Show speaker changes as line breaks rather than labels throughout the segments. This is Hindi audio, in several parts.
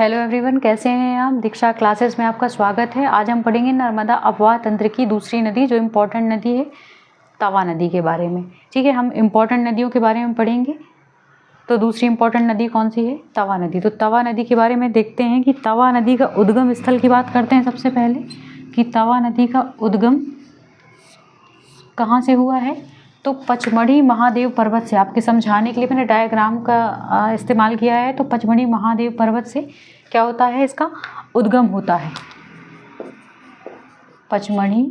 हेलो एवरीवन, कैसे हैं आप। दीक्षा क्लासेस में आपका स्वागत है। आज हम पढ़ेंगे नर्मदा अपवाह तंत्र की दूसरी नदी, जो इम्पोर्टेंट नदी है तवा नदी के बारे में। ठीक है, हम इम्पोर्टेंट नदियों के बारे में पढ़ेंगे। तो दूसरी इम्पोर्टेंट नदी कौन सी है? तवा नदी। तो तवा नदी के बारे में देखते हैं कि तवा नदी का उद्गम स्थल की बात करते हैं सबसे पहले, कि तवा नदी का उद्गम कहाँ से हुआ है। तो पचमढ़ी महादेव पर्वत से, आपके समझाने के लिए मैंने डायग्राम का इस्तेमाल किया है। तो पचमढ़ी महादेव पर्वत से क्या होता है, इसका उद्गम होता है। पचमढ़ी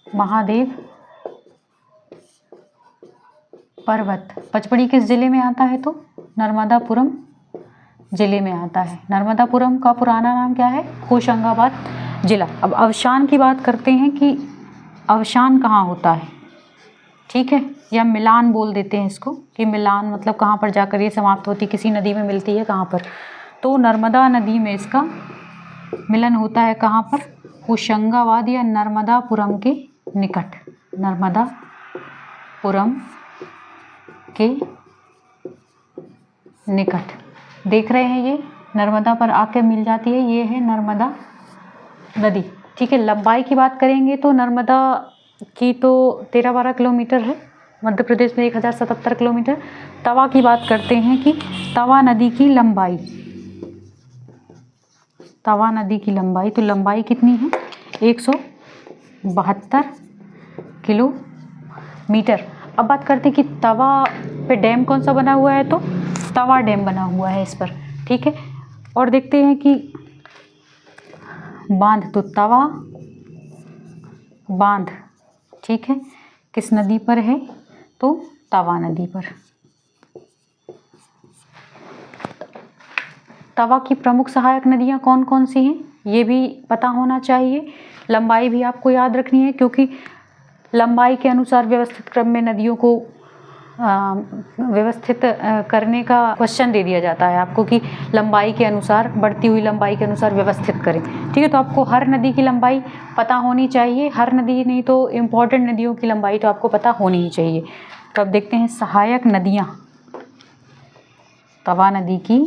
महादेव पर्वत, पचमढ़ी किस जिले में आता है? तो नर्मदापुरम जिले में आता है। नर्मदापुरम का पुराना नाम क्या है? होशंगाबाद जिला। अब अवशान की बात करते हैं कि अवशान कहाँ होता है। ठीक है, या मिलान बोल देते हैं इसको, कि मिलान मतलब कहाँ पर जाकर ये समाप्त होती, किसी नदी में मिलती है कहाँ पर। तो नर्मदा नदी में इसका मिलन होता है कहाँ पर? होशंगाबाद या नर्मदापुरम के निकट। नर्मदापुरम के निकट देख रहे हैं, ये नर्मदा पर आके मिल जाती है। ये है नर्मदा नदी। ठीक है, लंबाई की बात करेंगे तो नर्मदा की तो 13-12 किलोमीटर है। मध्य प्रदेश में 1077 किलोमीटर। तवा की बात करते हैं कि तवा नदी की लंबाई, तवा नदी की लंबाई, तो लंबाई कितनी है? 172 किलोमीटर। अब बात करते हैं कि तवा पे डैम कौन सा बना हुआ है। तो तवा डैम बना हुआ है इस पर। ठीक है, और देखते हैं कि बांध, तो तवा बांध, ठीक है, किस नदी पर है? तो तवा नदी पर। तवा की प्रमुख सहायक नदियाँ कौन कौन सी हैं, ये भी पता होना चाहिए। लंबाई भी आपको याद रखनी है, क्योंकि लंबाई के अनुसार व्यवस्थित क्रम में नदियों को व्यवस्थित करने का क्वेश्चन दे दिया जाता है आपको, कि लंबाई के अनुसार, बढ़ती हुई लंबाई के अनुसार व्यवस्थित करें। ठीक है, तो आपको हर नदी की लंबाई पता होनी चाहिए। हर नदी नहीं तो इम्पोर्टेंट नदियों की लंबाई तो आपको पता होनी ही चाहिए। तो अब देखते हैं सहायक नदियाँ। तवा नदी की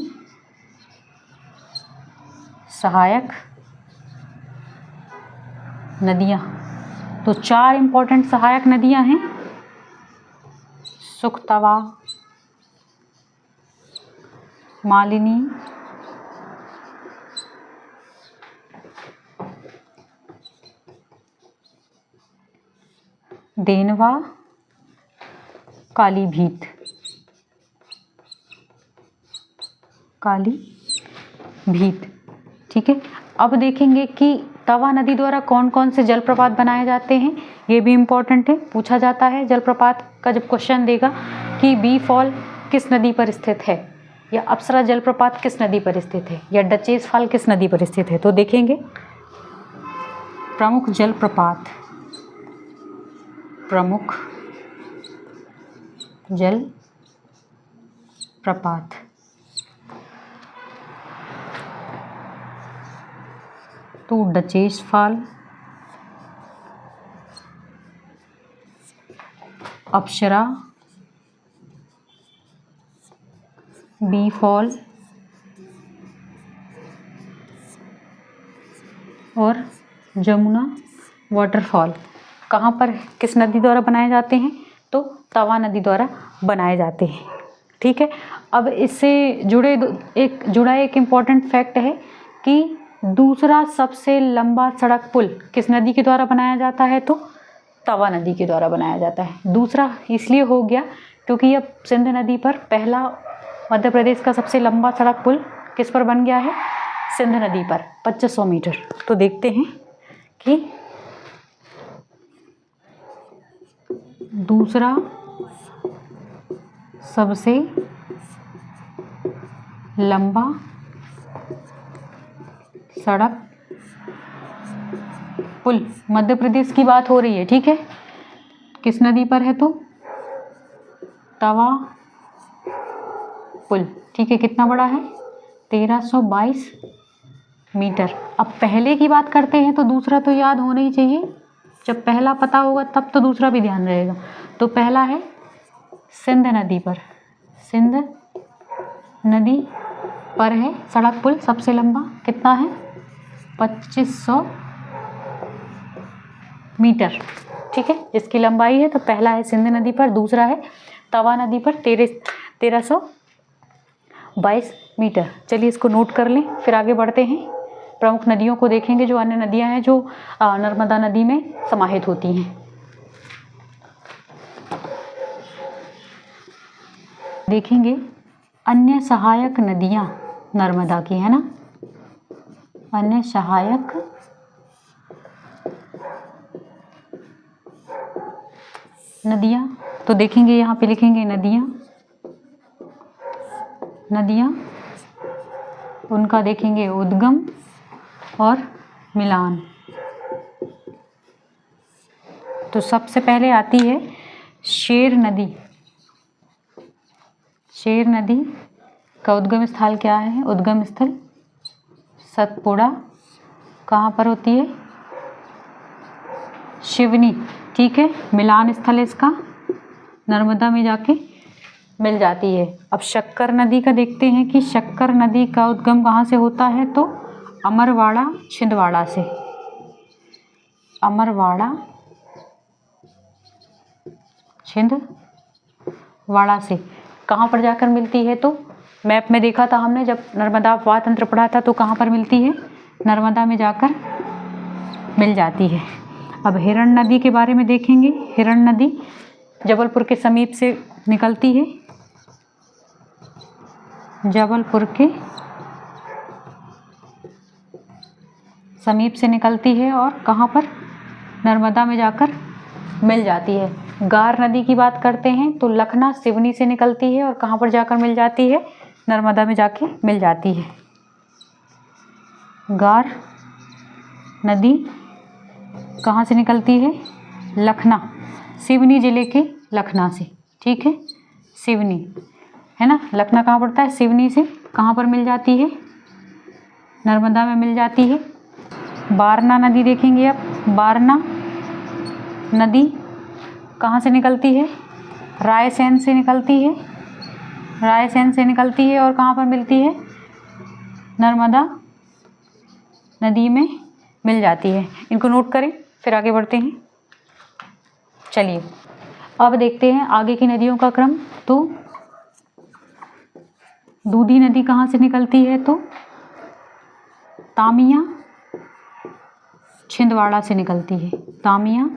सहायक नदियाँ, तो 4 इम्पोर्टेंट सहायक नदियाँ हैं। सुखतवा, मालिनी, देनवा, कालीभीत। कालीभीत, ठीक है। अब देखेंगे कि तवा नदी द्वारा कौन कौन से जलप्रपात बनाए जाते हैं। ये भी इम्पोर्टेंट है, पूछा जाता है जलप्रपात का जब क्वेश्चन देगा कि बी फॉल किस नदी पर स्थित है, या अप्सरा जलप्रपात किस नदी पर स्थित है, या डचेस फॉल किस नदी पर स्थित है। तो देखेंगे प्रमुख जलप्रपात, प्रमुख जलप्रपात, तो डचेस फॉल, अप्सरा, बी फॉल और जमुना वाटरफॉल कहाँ पर, किस नदी द्वारा बनाए जाते हैं? तो तवा नदी द्वारा बनाए जाते हैं। ठीक है, अब इससे जुड़ा एक इम्पॉर्टेंट फैक्ट है कि दूसरा सबसे लंबा सड़क पुल किस नदी के द्वारा बनाया जाता है? तो तवा नदी के द्वारा बनाया जाता है। दूसरा इसलिए हो गया क्योंकि यह सिंध नदी पर पहला मध्य प्रदेश का सबसे लंबा सड़क पुल किस पर बन गया है? सिंध नदी पर, 2500 मीटर। तो देखते हैं कि दूसरा सबसे लंबा सड़क पुल, मध्य प्रदेश की बात हो रही है। ठीक है, किस नदी पर है? तो तवा पुल। ठीक है, कितना बड़ा है? 1322 मीटर। अब पहले की बात करते हैं तो दूसरा तो याद होना ही चाहिए। जब पहला पता होगा तब तो दूसरा भी ध्यान रहेगा। तो पहला है सिंध नदी पर, सिंध नदी पर है। सड़क पुल सबसे लंबा कितना है? 2500 मीटर। ठीक है, जिसकी लंबाई है तो पहला है सिंध नदी पर, दूसरा है तवा नदी पर 1322 मीटर। चलिए इसको नोट कर लें, फिर आगे बढ़ते हैं। प्रमुख नदियों को देखेंगे, जो अन्य नदियां हैं जो नर्मदा नदी में समाहित होती हैं। देखेंगे अन्य सहायक नदियां नर्मदा की, है ना, अन्य सहायक नदियां। तो देखेंगे यहाँ पे लिखेंगे नदियां, उनका देखेंगे उद्गम और मिलान। तो सबसे पहले आती है शेर नदी। शेर नदी का उद्गम स्थल क्या है? उद्गम स्थल सतपुड़ा। कहाँ पर होती है? शिवनी। ठीक है, मिलान स्थल इसका नर्मदा में जाके मिल जाती है। अब शक्कर नदी का देखते हैं कि शक्कर नदी का उद्गम कहाँ से होता है? तो अमरवाड़ा छिंदवाड़ा से। अमरवाड़ा छिंदवाड़ा से कहाँ पर जाकर मिलती है? तो मैप में देखा था हमने जब नर्मदा अपवाह तंत्र पढ़ा था, तो कहाँ पर मिलती है? नर्मदा में जाकर मिल जाती है। अब हिरण नदी के बारे में देखेंगे। हिरण नदी जबलपुर के समीप से निकलती है, जबलपुर के समीप से निकलती है और कहाँ पर? नर्मदा में जाकर मिल जाती है। गार नदी की बात करते हैं तो लखना सिवनी से निकलती है और कहाँ पर जाकर मिल जाती है? नर्मदा में जाके मिल जाती है। गार नदी कहाँ से निकलती है? लखना, सिवनी जिले के लखना से। ठीक है, सिवनी है ना, लखना कहाँ पड़ता है? सिवनी से। कहाँ पर मिल जाती है? नर्मदा में मिल जाती है। बारना नदी देखेंगे अब। बारना नदी कहाँ से निकलती है? रायसेन से निकलती है। रायसेन से निकलती है और कहाँ पर मिलती है? नर्मदा नदी में मिल जाती है। इनको नोट करें, फिर आगे बढ़ते हैं। चलिए अब देखते हैं आगे की नदियों का क्रम। तो दूधी नदी कहाँ से निकलती है? तो तामिया छिंदवाड़ा से निकलती है। तामिया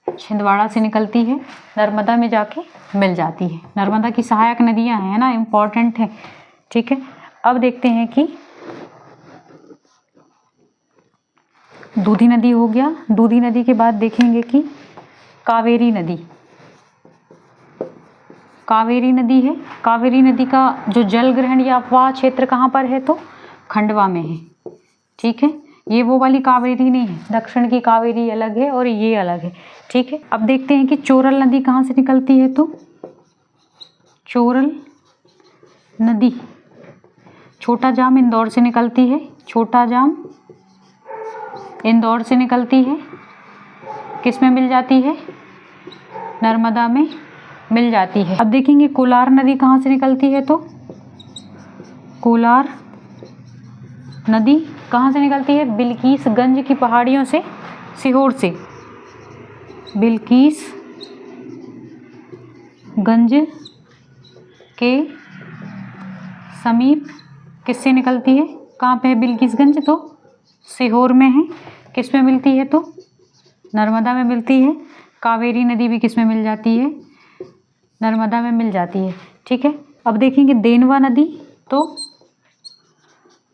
छिंदवाड़ा से निकलती है, नर्मदा में जाके मिल जाती है। नर्मदा की सहायक नदियां हैं ना, इम्पॉर्टेंट है। ठीक है, अब देखते हैं कि दूधी नदी हो गया। दूधी नदी के बाद देखेंगे कि कावेरी नदी। कावेरी नदी है। कावेरी नदी का जो जल ग्रहण या अपवाह क्षेत्र कहाँ पर है? तो खंडवा में है। ठीक है, ये वो वाली कावेरी नहीं है, दक्षिण की कावेरी अलग है और ये अलग है। ठीक है, अब देखते हैं कि चोरल नदी कहाँ से निकलती है? तो चोरल नदी छोटा जाम इंदौर से निकलती है। छोटा जाम इंदौर से निकलती है, किस में मिल जाती है? नर्मदा में मिल जाती है। अब देखेंगे कोलार नदी कहाँ से निकलती है? तो कोलार नदी कहाँ से निकलती है? बिल्किसगंज की पहाड़ियों से, सीहोर से। बिल्किसगंज के समीप किससे निकलती है? कहाँ पे है बिल्किसगंज? तो सीहोर में है। किस में मिलती है? तो नर्मदा में मिलती है। कावेरी नदी भी किस में मिल जाती है? नर्मदा में मिल जाती है। ठीक है, अब देखेंगे देनवा नदी। तो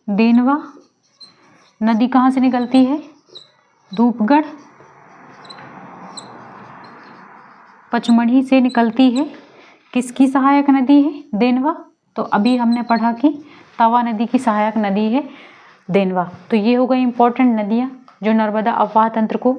देनवा नदी कहाँ से निकलती है? धूपगढ़ पचमढ़ी से निकलती है। किसकी सहायक नदी है देनवा? तो अभी हमने पढ़ा कि तवा नदी की सहायक नदी है देनवा। तो ये हो गई इंपॉर्टेंट नदियाँ जो नर्मदा अपवाह तंत्र को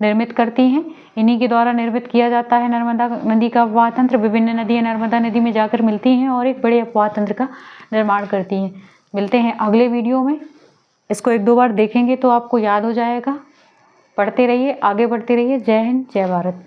निर्मित करती हैं। इन्हीं के द्वारा निर्मित किया जाता है नर्मदा नदी का अपवाह तंत्र। विभिन्न नदियाँ नर्मदा नदी में जाकर मिलती हैं और एक बड़े अपवाह तंत्र का निर्माण करती हैं। मिलते हैं अगले वीडियो में। इसको एक दो बार देखेंगे तो आपको याद हो जाएगा। पढ़ते रहिए, आगे बढ़ते रहिए। जय हिंद, जय भारत।